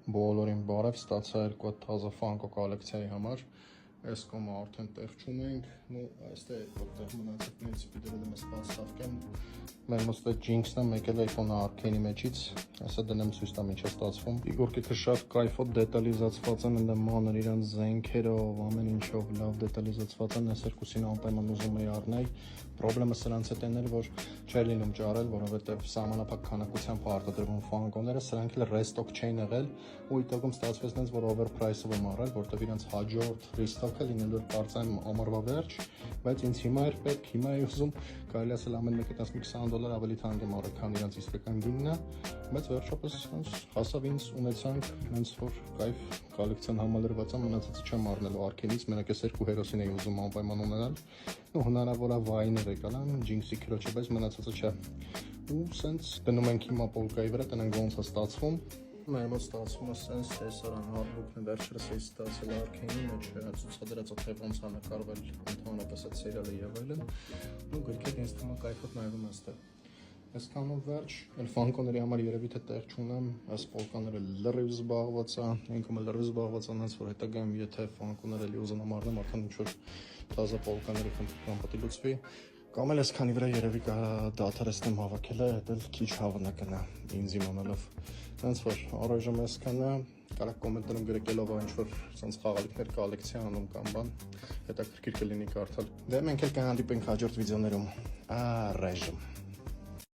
Բոլորին բարև, ստացա երկու հատ թազա Funko կոլեկցիայի համար։ Այս կոմը արդեն տեղ չունենք, ու այստեղ որտեղ մնացել պրինցիպի դրել եմ սպասարկեմ։ Մեր մոտ է Jinx-ն է, եկել է Icon Arcane-ի մեջից, այսա դնեմ ցույց տամ ինչ է ստացվում։ Ֆիգուրկիքը շատ կայֆոտ դետալիզացված են, այնտեղ մանր իրան զենքերով, ամեն ինչով լավ դետալիզացված են, այս երկուսին անպայման ուզում էի առնել։ Պրոբլեմը սրանց հետ են, որ չէր լինում ճարել, որովհետև սահմանափակ քանակությամբ արտադրվում Funko-ները, սրանք էլ ռեստոկ չէին եղել, ու իդեպում ստացվեց այնպես, որ overprice-ով եմ առել, որտեղ իրենց հաջորդ restock-ը լինելու էր կարծեմ ամառվա վերջ, բայց ինձ հիմա էր պետք, հիմա էի ուզում, կարելի ասել ամեն մեկը $20 ավելի թանկ եմ առել, քան իրենց իսկական գինն է, բայց վերջապես հասավ ինձ ունեցանք, հենց որ կայֆ կոլեկցիան համալրված է, մնացածը չեմ առնելու Arcane-ից, մենակ այս երկու հերոսին էի ուզում անպայման ունենալ, ու հնարավոր է Vine-ը եկալան, Jinx-ի քրոջը, բայց մնացածը չէ։ Ու սենց դնում ենք հիմա պոլկայի վրա, տնենք ոնց է ստացվում։ Մեր մոտ ստացվում է սենց տեսարան հանդբուքն է, վերջերս էի ստացել Arcane-ի մեջ, ցուցադրած է թե ոնց է նկարվել ընդհանրապես այդ սերիալը եղել են, ու գրքեր ինձ թվում է կայֆոտ նայվում այստեղ։ Այսքանով վերջ, այլ Funko-ների համար երևի թե տեղ չունեմ, այս պոլկաները լրիվ զբաղված է, ինքն էլ լրիվ զբաղված է, հենց որ հետագայում եթե Funko-ներ էլի ուզենամ առնեմ, արդեն ինչ-որ թազա պոլկաների խնդրում պետք է լուծվի։ Կամ էլ այսքանի վրա երևի դադարեցնեմ հավաքելը, դա էլ քիչ հավանա կնա ինձ իմանալով։ Հենց որ առայժմ այսքանը, կարող կոմենտներում գրկելով ինչ-որ սենց խաղալիքներ կոլեկցիա անում կամ բան, հետաքրքիր կլինի կարդալ։ Դե մենք էլ կհանդիպենք հաջորդ վիդեոներում։ Առայժմ